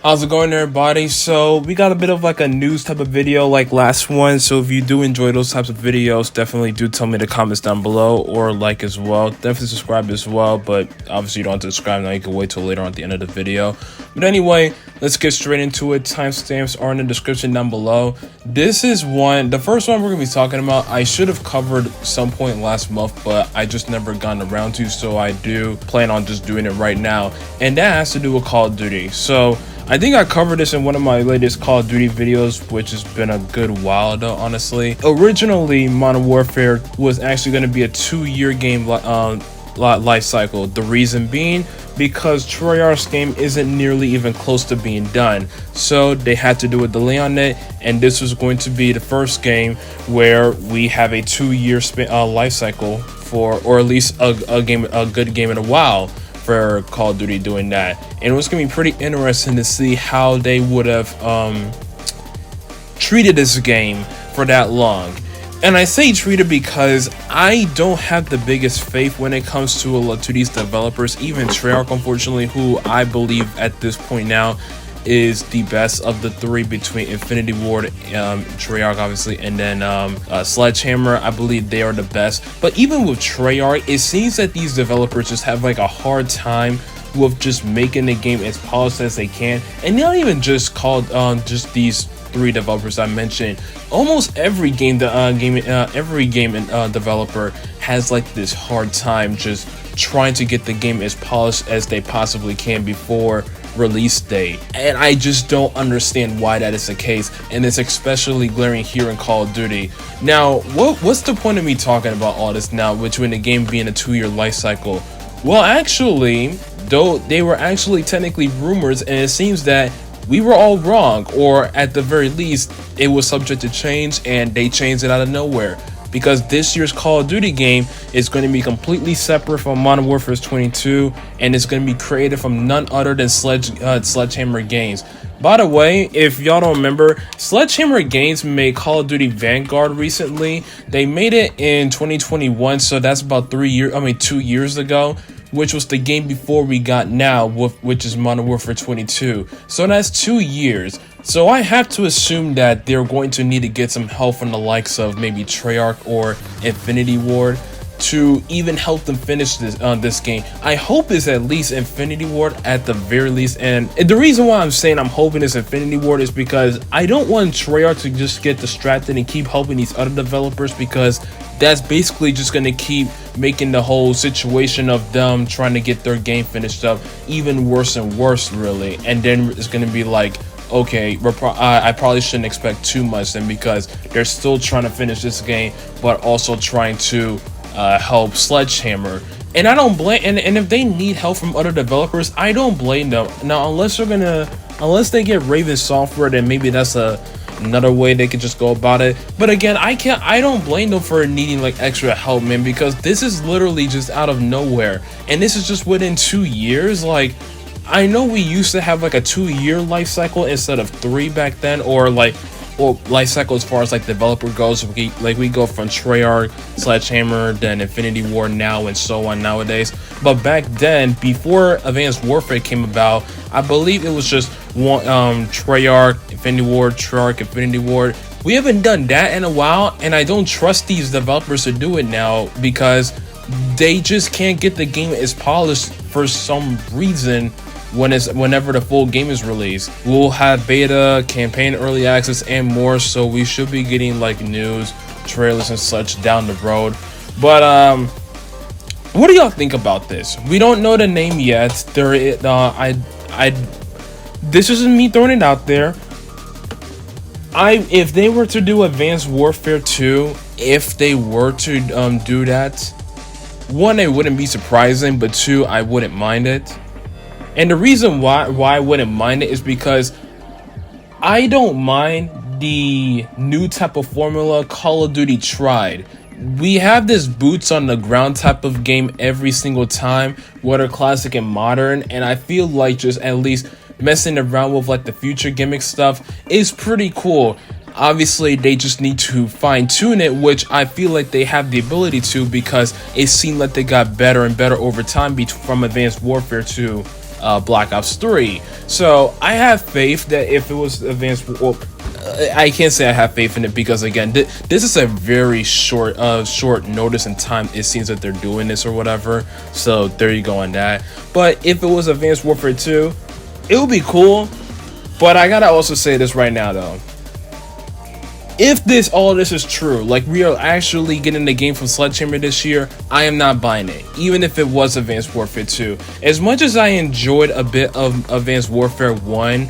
How's it going, everybody? So we got a bit of like a news type of video like last one, so if you do enjoy those types of videos, definitely do tell me in the comments down below, or like as well. Definitely subscribe as well, but obviously you don't have to subscribe now. You can wait till later on at the end of the video. But anyway, let's get straight into it. Timestamps are in the description down below. This is the first one we're gonna be talking about. I should have covered some point last month, but I just never gotten around to, so I do plan on just doing it right now, and that has to do with Call of Duty. So I think I covered this in one of my latest Call of Duty videos, which has been a good while though, honestly. Originally, Modern Warfare was actually going to be a 2-year game life cycle. The reason being, because Treyarch's game isn't nearly even close to being done. So they had to do a delay on it, and this was going to be the first game where we have a 2-year life cycle for, or at least a good game in a while for Call of Duty doing that. And it was gonna be pretty interesting to see how they would have treated this game for that long. And I say treated because I don't have the biggest faith when it comes to a lot of these developers, even Treyarch, unfortunately, who I believe at this point now is the best of the three between Infinity Ward, Treyarch obviously, and then Sledgehammer. I believe they are the best. But even with Treyarch, it seems that these developers just have like a hard time with just making the game as polished as they can. And not even just called just these three developers I mentioned. Almost every game developer has like this hard time just trying to get the game as polished as they possibly can before release date, and I just don't understand why that is the case, and it's especially glaring here in Call of Duty. Now, what's the point of me talking about all this now, between the game being a 2-year life cycle? Well, actually, though, they were actually technically rumors, and it seems that we were all wrong, or at the very least, it was subject to change, and they changed it out of nowhere. Because this year's Call of Duty game is going to be completely separate from Modern Warfare 22, and it's going to be created from none other than Sledgehammer Games. By the way, if y'all don't remember, Sledgehammer Games made Call of Duty Vanguard recently. They made it in 2021, so that's about 2 years ago, which was the game before we got now, which is Modern Warfare 22. So that's 2 years. So I have to assume that they're going to need to get some help from the likes of maybe Treyarch or Infinity Ward to even help them finish this game. I hope it's at least Infinity Ward at the very least. And the reason why I'm saying I'm hoping it's Infinity Ward is because I don't want Treyarch to just get distracted and keep helping these other developers, because that's basically just going to keep making the whole situation of them trying to get their game finished up even worse and worse, really. And then it's going to be like, okay, I probably shouldn't expect too much then, because they're still trying to finish this game but also trying to help Sledgehammer. And I don't blame, and if they need help from other developers, I don't blame them. Now, unless they get Raven Software, then maybe that's another way they could just go about it. But again, I don't blame them for needing like extra help, man, because this is literally just out of nowhere, and this is just within 2 years. Like, I know we used to have like a 2-year life cycle instead of 3 back then, or life cycle as far as like developer goes. We go from Treyarch, Sledgehammer, then Infinity Ward now, and so on nowadays. But back then, before Advanced Warfare came about, I believe it was just one Treyarch, Infinity Ward, Treyarch, Infinity Ward. We haven't done that in a while, and I don't trust these developers to do it now, because they just can't get the game as polished for some reason. Whenever the full game is released, we'll have beta, campaign, early access, and more, so we should be getting like news, trailers, and such down the road. But what do y'all think about this? We don't know the name yet. This isn't me throwing it out there. If they were to do Advanced Warfare 2, if they were to do that, one, it wouldn't be surprising, but two, I wouldn't mind it. And the reason why I wouldn't mind it is because I don't mind the new type of formula Call of Duty tried. We have this boots on the ground type of game every single time, whether classic and modern, and I feel like just at least messing around with like the future gimmick stuff is pretty cool. Obviously, they just need to fine-tune it, which I feel like they have the ability to, because it seemed like they got better and better over time from Advanced Warfare to Black Ops 3. So I have faith that if it was Advanced, well, I can't say I have faith in it because again, this is a very short notice in time. It seems that they're doing this or whatever. So there you go on that. But if it was Advanced Warfare 2, it would be cool. But I gotta also say this right now though. If all this is true, like we are actually getting the game from Sledgehammer this year, I am not buying it, even if it was Advanced Warfare 2. As much as I enjoyed a bit of Advanced Warfare 1,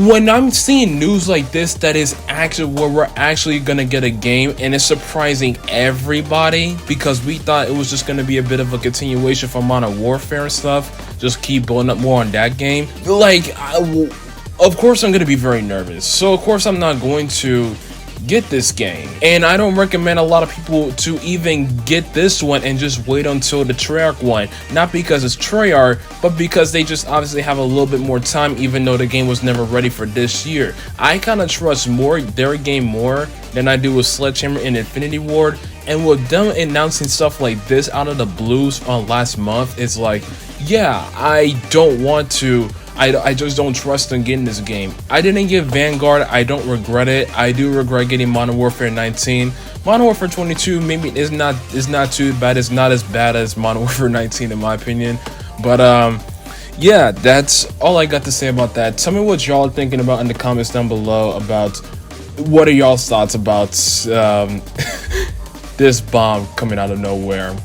when I'm seeing news like this that is actually where we're actually gonna get a game and it's surprising everybody because we thought it was just gonna be a bit of a continuation from Modern Warfare and stuff, just keep building up more on that game, like of course I'm gonna be very nervous. So of course I'm not going to get this game, and I don't recommend a lot of people to even get this one and just wait until the Treyarch one, not because it's Treyarch, but because they just obviously have a little bit more time, even though the game was never ready for this year. I kind of trust their game more than I do with Sledgehammer and Infinity Ward, and with them announcing stuff like this out of the blues on last month, it's like, yeah, I don't want to, I just don't trust in getting this game. I didn't get Vanguard, I don't regret it. I do regret getting Modern Warfare 19. Modern Warfare 22 maybe is not too bad. It's not as bad as Modern Warfare 19 in my opinion. But yeah, that's all I got to say about that. Tell me what y'all are thinking about in the comments down below about what are y'all's thoughts about this bomb coming out of nowhere.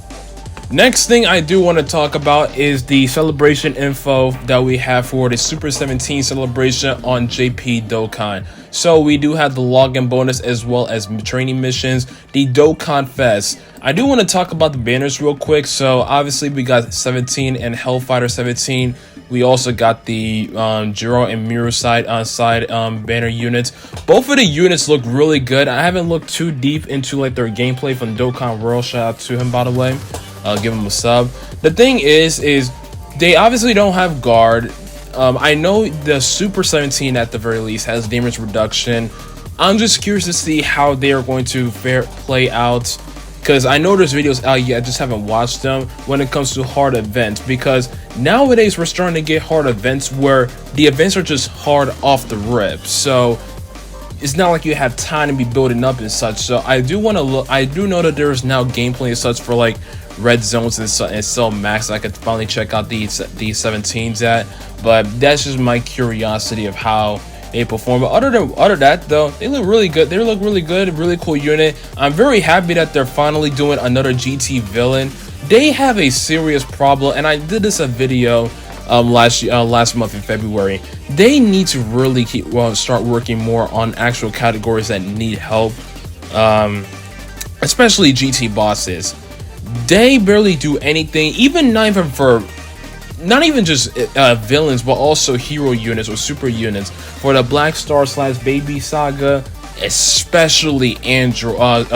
Next thing I do want to talk about is the celebration info that we have for the Super 17 celebration on JP Dokkan. So we do have the login bonus as well as training missions, the Dokkan Fest. I do want to talk about the banners real quick. So obviously we got 17 and Hellfighter 17. We also got the Jiro and Miru side banner units. Both of the units look really good. I haven't looked too deep into like their gameplay from Dokkan World. Shout out to him, by the way. Give him a sub. The thing is they obviously don't have guard. I know the Super 17 at the very least has damage reduction. I'm just curious to see how they are going to play out, because I know there's videos out yet, I just haven't watched them when it comes to hard events, because nowadays we're starting to get hard events where the events are just hard off the rip. So it's not like you have time to be building up and such. So I do want to look. I do know that there's now gameplay and such for like red zones and so max. I could finally check out these 17s at, but that's just my curiosity of how they perform. But other than that though, they look really good. They look really good. Really cool unit. I'm very happy that they're finally doing another GT villain. They have a serious problem, and I did this a video last month in February. They need to really start working more on actual categories that need help, especially GT bosses. They barely do anything, even not even just villains, but also hero units or super units for the Black Star / Baby Saga, especially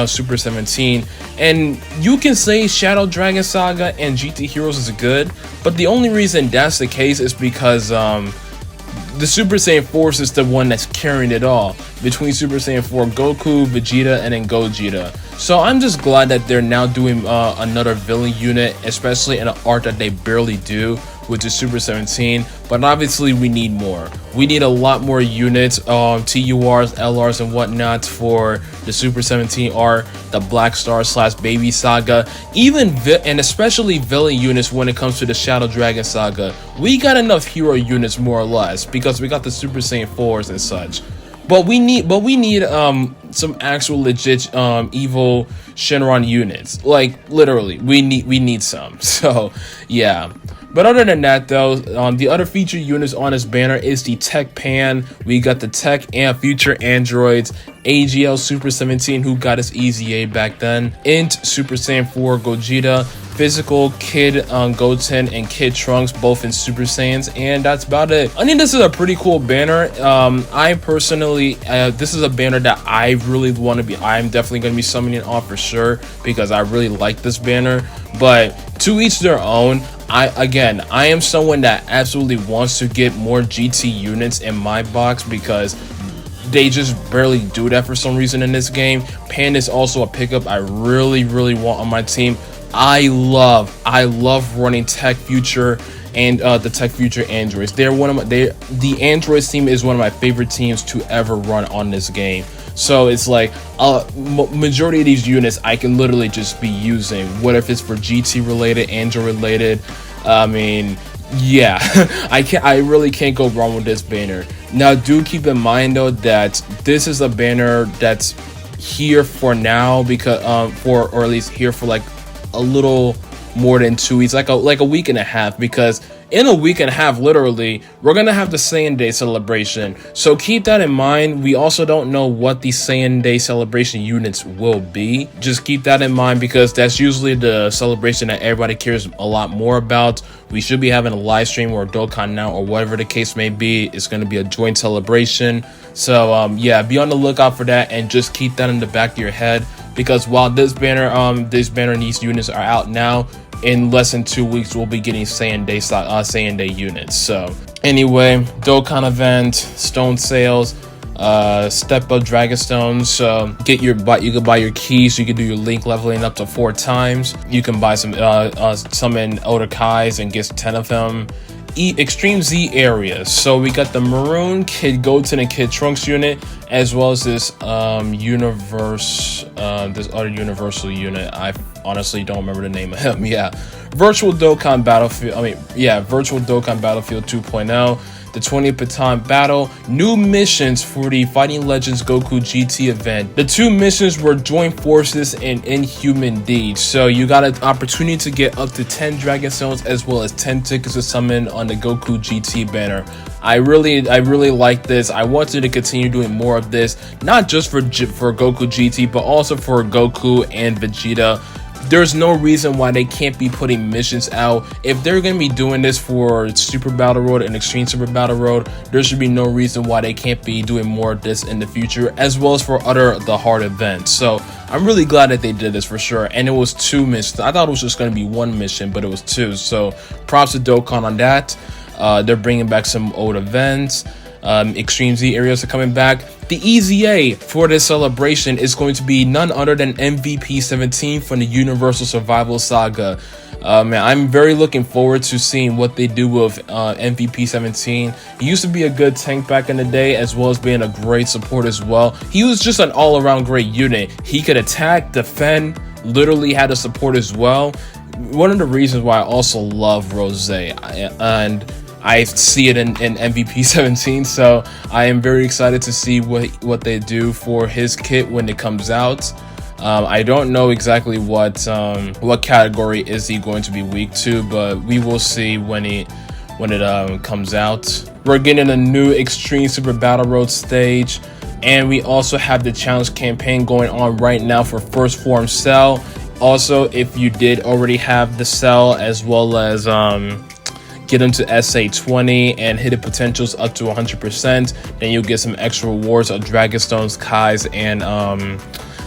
Super 17. And you can say Shadow Dragon Saga and GT Heroes is good, but the only reason that's the case is because the Super Saiyan Force is the one that's carrying it all between Super Saiyan 4 Goku, Vegeta, and then Gogeta. So I'm just glad that they're now doing another villain unit, especially in an art that they barely do, which is Super 17. But obviously we need more. We need a lot more units, TURs, LRs, and whatnot for the Super 17 art, the Black Star / Baby Saga, and especially villain units when it comes to the Shadow Dragon Saga. We got enough hero units more or less because we got the Super Saiyan 4s and such. But we need some actual legit evil Shenron units. Like literally, we need some. So yeah. But other than that though, the other featured units on this banner is the Tech Pan. We got the Tech and Future Androids, AGL Super 17 who got his EZA back then, Int Super Saiyan 4 Gogeta, Physical Kid Goten and Kid Trunks both in Super Saiyans, and that's about it. I think this is a pretty cool banner. I personally, this is a banner that I really want to be. I'm definitely going to be summoning on for sure because I really like this banner. But to each their own. I am someone that absolutely wants to get more GT units in my box because they just barely do that for some reason in this game. Pan is also a pickup I really want on my team. I love running Tech, Future, and the Tech Future Androids. They're one of my, the Androids team is one of my favorite teams to ever run on this game. So it's like majority of these units I can literally just be using, what if it's for GT related, Android related. I mean, yeah, I really can't go wrong with this banner. Now do keep in mind though that this is a banner that's here for now, because or at least here for like a little more than 2 weeks, like a week and a half, because in a week and a half literally we're gonna have the Saiyan Day celebration. So keep that in mind. We also don't know what the Saiyan Day celebration units will be. Just keep that in mind, because that's usually the celebration that everybody cares a lot more about. We should be having a live stream or Dokkan Now or whatever the case may be. It's going to be a joint celebration. So yeah, be on the lookout for that, and just keep that in the back of your head, because while this banner and these units are out now, in less than 2 weeks we'll be getting Saiyan Day units. So anyway, Dokkan event, stone sales, step up dragon stones. So you can buy your keys. You can do your link leveling up to 4 times. You can buy some summon Elder Kais and get 10 of them. Extreme Z areas. So we got the Maroon Kid Goten and Kid Trunks unit, as well as this this other universal unit. I honestly don't remember the name of him. Yeah, Virtual Dokkan Battlefield. Virtual Dokkan Battlefield 2.0. The 20th Baton Battle, new missions for the Fighting Legends Goku GT event. The 2 missions were Joint Forces and Inhuman Deeds. So you got an opportunity to get up to 10 Dragon Stones, as well as 10 tickets to summon on the Goku GT banner. I really like this. I wanted to continue doing more of this, not just for Goku GT, but also for Goku and Vegeta. There's no reason why they can't be putting missions out. If they're going to be doing this for Super Battle Road and Extreme Super Battle Road, there should be no reason why they can't be doing more of this in the future, as well as for the hard events. So I'm really glad that they did this for sure. And it was 2 missions. I thought it was just going to be 1 mission, but it was 2. So props to Dokkan on that. They're bringing back some old events. Extreme Z areas are coming back. The EZA for this celebration is going to be none other than MVP 17 from the Universal Survival Saga. Man, I'm very looking forward to seeing what they do with MVP 17. He used to be a good tank back in the day, as well as being a great support as well. He was just an all-around great unit. He could attack, defend, literally had a support as well. One of the reasons why I also love Rose, and I see it in MVP 17, so I am very excited to see what they do for his kit when it comes out. I don't know exactly what category is he going to be weak to, but we will see when it comes out. We're getting a new Extreme Super Battle Road stage, and we also have the challenge campaign going on right now for First Form Cell. Also, if you did already have the cell, as well as get them to SA20 and hit the potentials up to 100%, then you'll get some extra rewards of Dragon Stones, Kais, and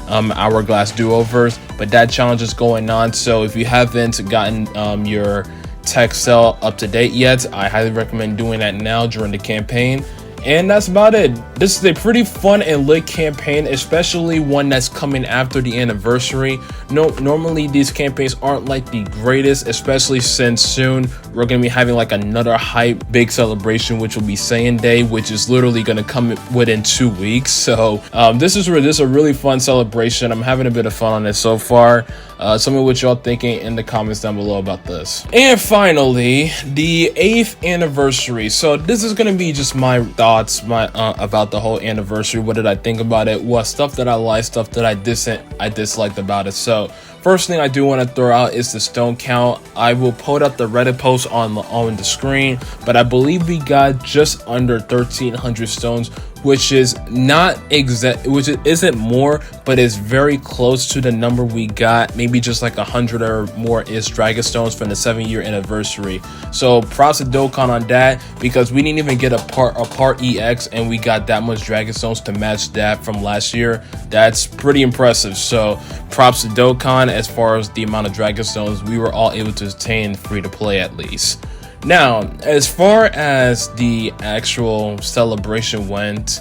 Hourglass do-overs. But that challenge is going on, so if you haven't gotten your tech cell up to date yet, I highly recommend doing that now during the campaign. And that's about it. This is a pretty fun and lit campaign, especially one that's coming after the anniversary. Normally these campaigns aren't like the greatest, especially since soon we're going to be having like another hype big celebration, which will be Saiyan Day, which is literally going to come within 2 weeks. So this is a really fun celebration. I'm having a bit of fun on it so far. Tell me what y'all thinking in the comments down below about this. And finally, the 8th anniversary. So this is going to be just my thoughts about the whole anniversary. What did I think about it? What stuff that I liked, stuff that I disliked about it. So first thing I do want to throw out is the stone count. I will put up the Reddit post on the screen, but I believe we got just under 1,300 stones, which is not exact, which isn't more, but is very close to the number we got. Maybe just like 100 or more is Dragon Stones from the 7-year anniversary. So props to Dokkan on that, because we didn't even get a part EX, and we got that much Dragon Stones to match that from last year. That's pretty impressive. So props to Dokkan as far as the amount of Dragon Stones we were all able to attain free to play at least. Now, as far as the actual celebration went,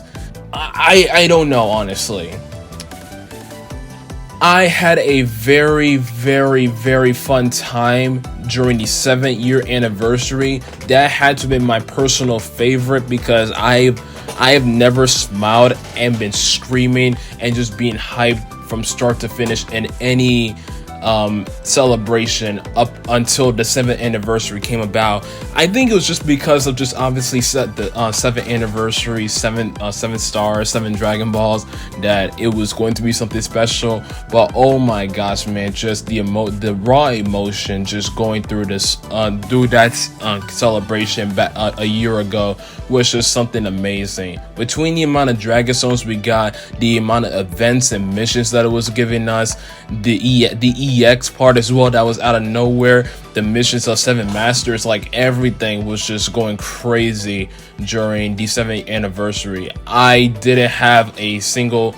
I don't know, honestly. I had a very, very, very fun time during the 7th-year anniversary. That had to have been my personal favorite because I have never smiled and been screaming and just being hyped from start to finish in any celebration up until the 7th anniversary came about. I think it was just because of just obviously the 7th anniversary, 7 stars, 7 Dragon Balls, that it was going to be something special. But oh my gosh, man, just the raw emotion just going through this through that celebration back a year ago was just something amazing. Between the amount of Dragon Zones we got, the amount of events and missions that it was giving us, the EX part as well that was out of nowhere, the missions of 7 Masters, like everything was just going crazy during the 7th anniversary. I didn't have a single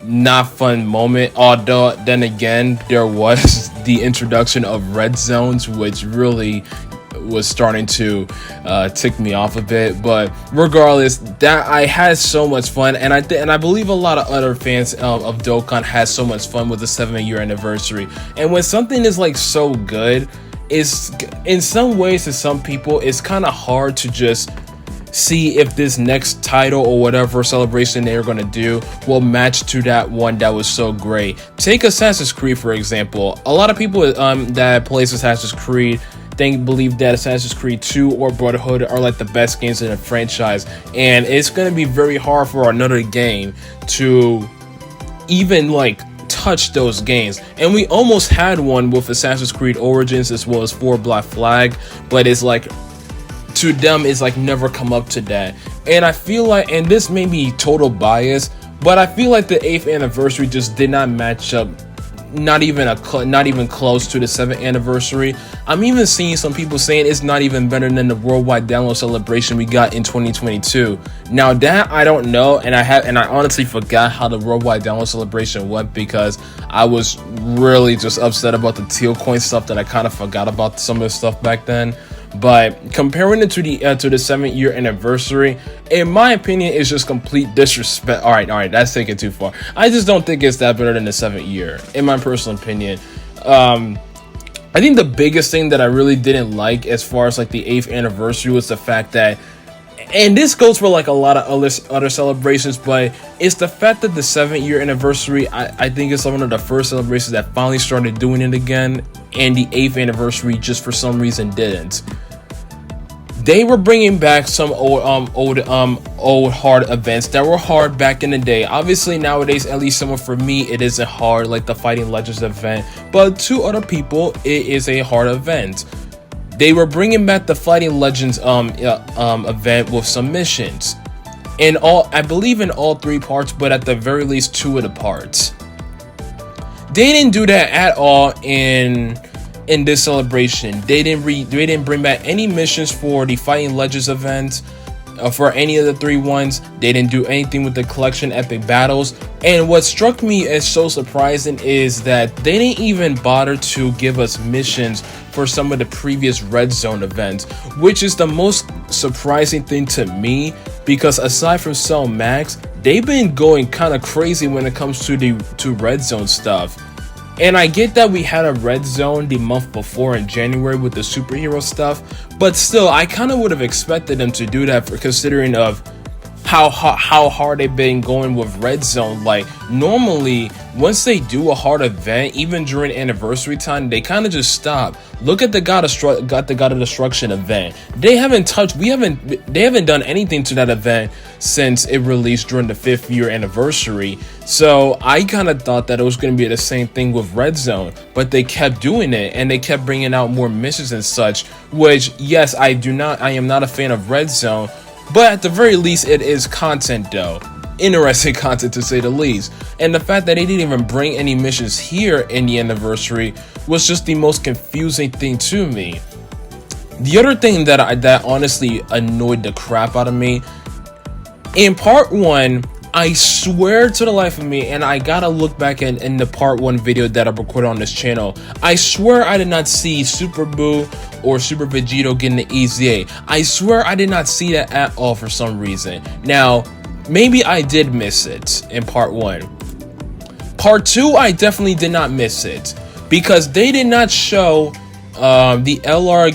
not fun moment, although then again there was the introduction of red zones, which really was starting to tick me off a bit. But regardless, that I had so much fun, and I believe a lot of other fans of Dokkan had so much fun with the 7th-year anniversary. And when something is like so good, it's in some ways to some people it's kind of hard to just see if this next title or whatever celebration they're going to do will match to that one that was so great. Take Assassin's Creed for example. A lot of people that plays Assassin's Creed believe that Assassin's Creed 2 or Brotherhood are like the best games in the franchise, and it's going to be very hard for another game to even like touch those games. And we almost had one with Assassin's Creed Origins as well as 4 Black Flag, but it's like to them it's like never come up to that. And I feel like, and this may be total bias, but I feel like the 8th anniversary just did not match up, not even close to the 7th anniversary. I'm even seeing some people saying it's not even better than the worldwide download celebration we got in 2022. Now that I don't know, and I honestly forgot how the worldwide download celebration went because I was really just upset about the teal coin stuff that I kind of forgot about some of the stuff back then. But comparing it to the 7th-year anniversary, in my opinion, it's just complete disrespect. All right, that's taking too far. I just don't think it's that better than the 7th year, in my personal opinion. I think the biggest thing that I really didn't like as far as like the 8th anniversary was the fact that, and this goes for like a lot of other celebrations, but it's the fact that the 7th-year anniversary, I think it's one of the first celebrations that finally started doing it again, and the 8th anniversary just for some reason didn't. They were bringing back some old hard events that were hard back in the day. Obviously nowadays, at least someone for me, it isn't hard like the Fighting Legends event, but to other people it is a hard event. They were bringing back the Fighting Legends event with some missions in I believe in all 3 parts, but at the very least 2 of the parts. They didn't do that at all in this celebration. They didn't bring back any missions for the Fighting Legends event, for any of the 3 ones. They didn't do anything with the collection epic battles. And what struck me as so surprising is that they didn't even bother to give us missions for some of the previous Red Zone events, which is the most surprising thing to me, because aside from Cell Max, they've been going kind of crazy when it comes to Red Zone stuff. And I get that we had a Red Zone the month before in January with the superhero stuff, but still, I kind of would have expected them to do that, for considering of how hard they've been going with Red Zone. Like normally, once they do a hard event, even during anniversary time, they kind of just stop. Look at the God of Destruction event. They haven't done anything to that event since it released during the 5th-year anniversary. So I kind of thought that it was going to be the same thing with Red Zone, but they kept doing it and they kept bringing out more missions and such, which yes, I am not a fan of Red Zone, but at the very least it is content though. Interesting content to say the least. And the fact that they didn't even bring any missions here in the anniversary was just the most confusing thing to me. The other thing that honestly annoyed the crap out of me, in part 1, I swear to the life of me, and I gotta look back in the part 1 video that I recorded on this channel, I swear I did not see Super Boo or Super Vegito getting the EZA. I swear I did not see that at all for some reason. Now, maybe I did miss it in part 1. Part 2, I definitely did not miss it, because they did not show the LR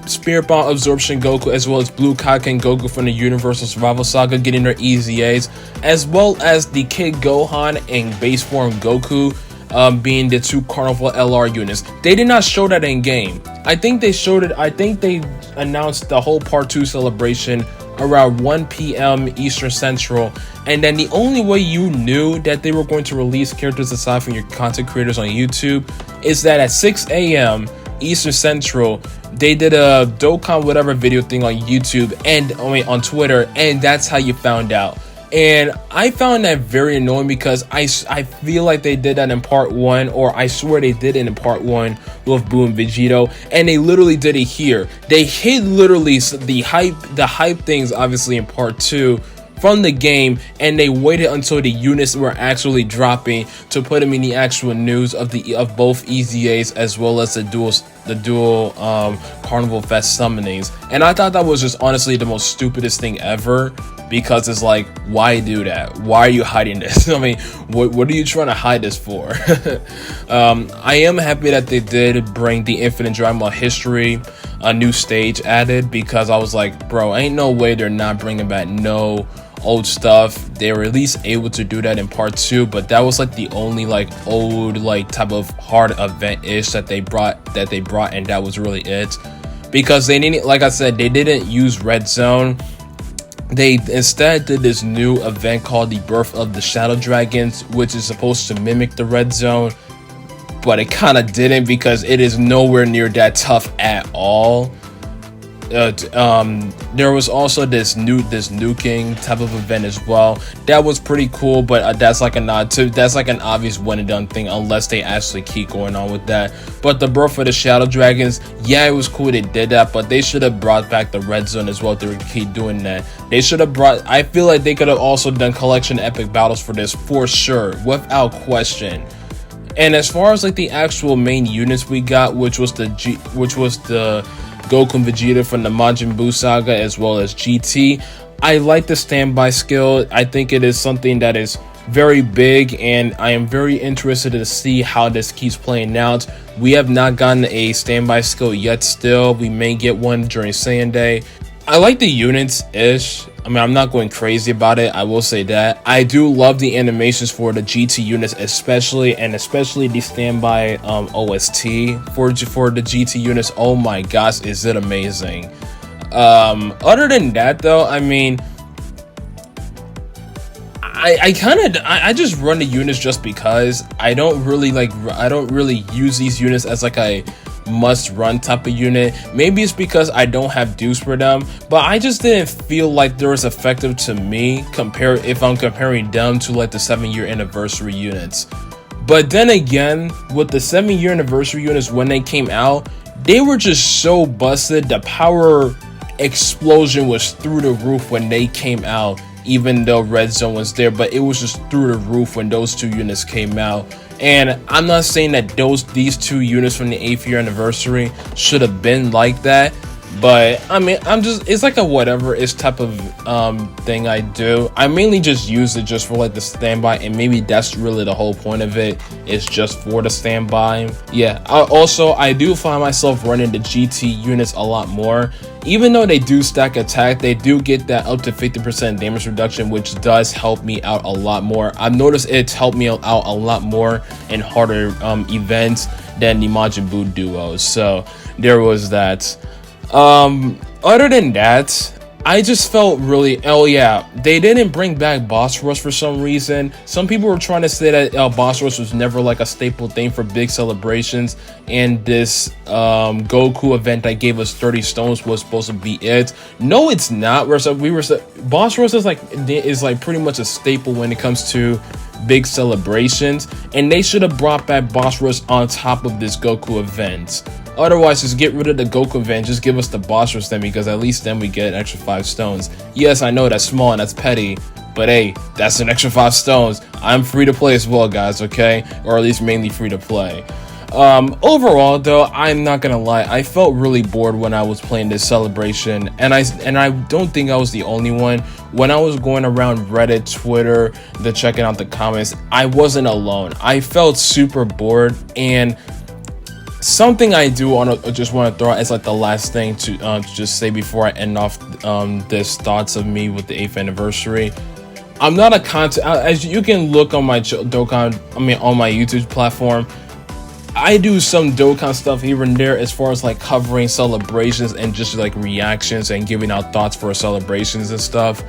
Spirit Bomb Absorption Goku, as well as Blue Kaken Goku from the Universal Survival Saga getting their EZAs, as well as the Kid Gohan and Base Form Goku being the 2 Carnival LR units. They did not show that in game. I think they showed it. I think they announced the whole Part 2 celebration around 1 p.m. Eastern Central, and then the only way you knew that they were going to release characters aside from your content creators on YouTube is that at 6 a.m. Eastern Central, they did a Dokkan whatever video thing on YouTube and on Twitter, and that's how you found out. And I found that very annoying, because I feel like they did that in part 1, or I swear they did it in part 1 with Boo and Vegito, and they literally did it here. They hid literally the hype things obviously in part 2 from the game, and they waited until the units were actually dropping to put them in the actual news of both EZAs as well as the dual Carnival Fest summonings. And I thought that was just honestly the most stupidest thing ever, because it's like, why do that? Why are you hiding this? I mean, what are you trying to hide this for? I am happy that they did bring the Infinite Dragon Ball History, a new stage added, because I was like, bro, ain't no way they're not bringing back no old stuff. They were at least able to do that in part 2, but that was like the only like old like type of hard event-ish that they brought, and that was really it, because they didn't, like I said, they didn't use Red Zone. They instead did this new event called the Birth of the Shadow Dragons, which is supposed to mimic the Red Zone, but it kind of didn't, because it is nowhere near that tough at all. There was also this nuking type of event as well. That was pretty cool, but that's like an obvious one and done thing, unless they actually keep going on with that. But the Birth of the Shadow Dragons, yeah, it was cool they did that, but they should have brought back the Red Zone as well if they would keep doing that. They should have I feel like they could have also done collection epic battles for this for sure, without question. And as far as like the actual main units we got, which was the Goku and Vegeta from the Majin Buu saga, as well as GT. I like the standby skill. I think it is something that is very big, and I am very interested to see how this keeps playing out. We have not gotten a standby skill yet still. We may get one during Saiyan Day. I like the units-ish. I mean, I'm not going crazy about it, I will say that. I do love the animations for the GT units, especially the standby OST for the GT units. Oh my gosh, is it amazing. Other than that though, I mean, I just run the units just because I don't really use these units as like a must run type of unit. Maybe it's because I don't have dues for them, but I just didn't feel like they was effective to me if I'm comparing them to like the 7-year anniversary units. But then again, with the 7-year anniversary units, when they came out, they were just so busted. The power explosion was through the roof when they came out, even though Red Zone was there, but it was just through the roof when those 2 units came out. And I'm not saying that these 2 units from the 8th year anniversary should have been like that, but I mean, it's like a whatever-ish type of thing I do. I mainly just use it just for like the standby, and maybe that's really the whole point of it, is just for the standby. Yeah, I do find myself running the GT units a lot more. Even though they do stack attack, they do get that up to 50% damage reduction, which does help me out a lot more. I've noticed it's helped me out a lot more in harder events than the Majin Buu duos. So there was that. Other than that, I just felt really, oh yeah, they didn't bring back Boss Rush for some reason. Some people were trying to say that Boss Rush was never like a staple thing for big celebrations, and this Goku event that gave us 30 stones was supposed to be it. No, it's not. Boss Rush is like pretty much a staple when it comes to big celebrations, and they should have brought back Boss Rush on top of this Goku event. Otherwise, just get rid of the Goku event, just give us the Boss Rush then, because at least then we get an extra 5 stones. Yes, I know that's small and that's petty, but hey, that's an extra 5 stones. I'm free to play as well, guys, okay? Or at least mainly free to play. Overall though, I'm not gonna lie, I felt really bored when I was playing this celebration, and I don't think I was the only one. When I was going around Reddit, Twitter, checking out the comments, I wasn't alone. I felt super bored, and something I do just want to throw out as like the last thing to just say before I end off this thoughts of me with the 8th anniversary. I'm not a content, as you can look on my on my YouTube platform, I do some Dokkan stuff here and there as far as like covering celebrations and just like reactions and giving out thoughts for celebrations and stuff.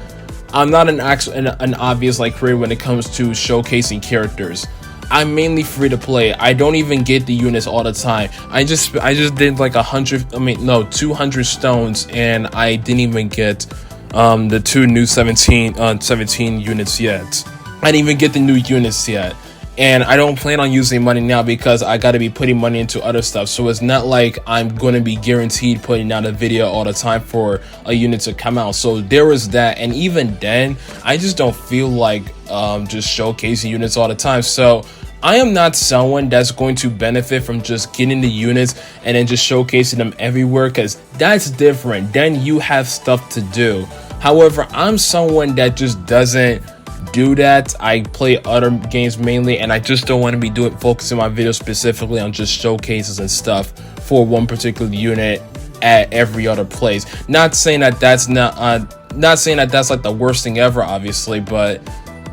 I'm not an obvious like creator when it comes to showcasing characters. I'm mainly free to play. I don't even get the units all the time. I just did like 200 stones, and I didn't even get the 2 new 17 units yet. I didn't even get the new units yet. And I don't plan on using money now because I got to be putting money into other stuff. So it's not like I'm going to be guaranteed putting out a video all the time for a unit to come out. So there was that. And even then, I just don't feel like just showcasing units all the time. So I am not someone that's going to benefit from just getting the units and then just showcasing them everywhere, because that's different. Then you have stuff to do. However, I'm someone that just doesn't do that. I play other games mainly, and I just don't want to be focusing my videos specifically on just showcases and stuff for one particular unit at every other place. Not saying that that's not saying that that's like the worst thing ever, obviously, but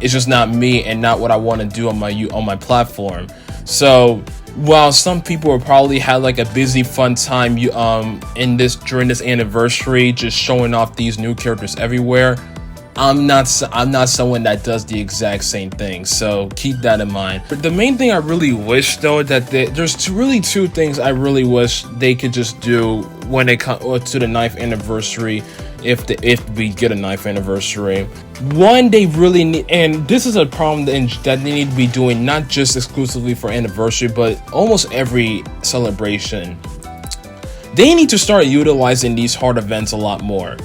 it's just not me and not what I want to do on my platform. So while some people will probably have like a busy fun time during this anniversary just showing off these new characters everywhere, I'm not someone that does the exact same thing, so keep that in mind. But the main thing I really wish though, that there's really two things I really wish they could just do when it comes to the 9th anniversary, if we get a 9th anniversary. One, they really need, and this is a problem that they need to be doing not just exclusively for anniversary, but almost every celebration. They need to start utilizing these hard events a lot more.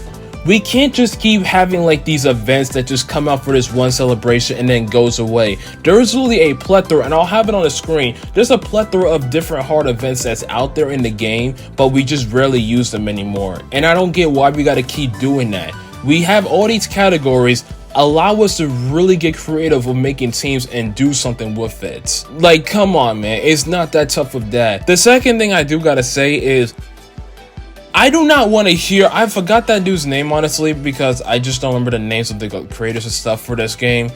We can't just keep having like these events that just come out for this one celebration and then goes away. There's really a plethora, and I'll have it on the screen. There's a plethora of different hard events that's out there in the game, but we just rarely use them anymore. And I don't get why we gotta keep doing that. We have all these categories. Allow us to really get creative with making teams and do something with it. Like, come on, man. It's not that tough of that. The second thing I do gotta say is, I do not want to hear, I forgot that dude's name honestly, because I just don't remember the names of the creators and stuff for this game.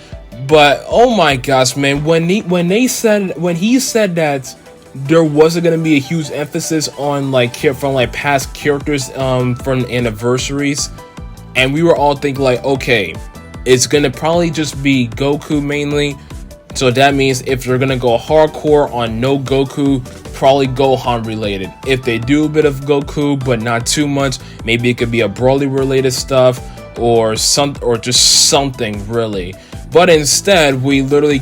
But oh my gosh, man, when he said that there wasn't gonna be a huge emphasis on from past characters from anniversaries, and we were all thinking like, okay, it's gonna probably just be Goku mainly. So that means if they're gonna go hardcore on no Goku, probably Gohan related. If they do a bit of Goku but not too much, maybe it could be a Broly related stuff or just something really. But instead, we literally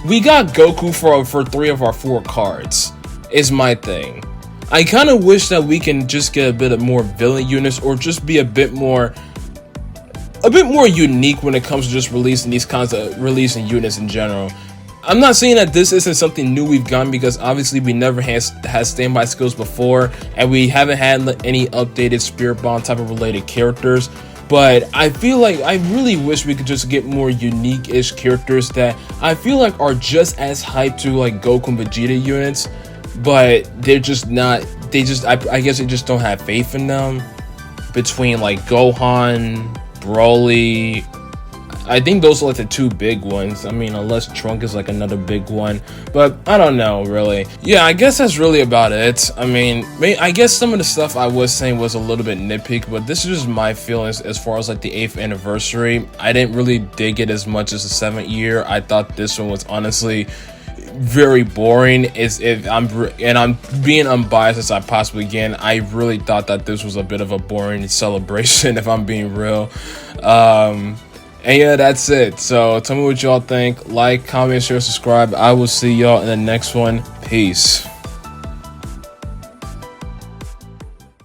we got Goku for 3 of our 4 cards. Is my thing. I kind of wish that we can just get a bit of more villain units, or just be a bit more unique when it comes to just releasing these kinds of units in general. I'm not saying that this isn't something new we've gotten, because obviously we never had standby skills before, and we haven't had any updated Spirit Bomb type of related characters. But I feel like I really wish we could just get more unique-ish characters that I feel like are just as hyped to like Goku and Vegeta units, but they're just not. I guess they just don't have faith in them. Between like Gohan, Broly, I think those are like the 2 big ones. I mean, unless Trunk is like another big one, but I don't know really. Yeah, I guess that's really about it. I mean, I guess some of the stuff I was saying was a little bit nitpicky, but this is just my feelings as far as like the 8th anniversary. I didn't really dig it as much as the 7th year. I thought this one was honestly very boring. I'm being unbiased as I possibly can. I really thought that this was a bit of a boring celebration, if I'm being real. And yeah, that's it. So tell me what y'all think. Like, comment, share, subscribe. I will see y'all in the next one. Peace.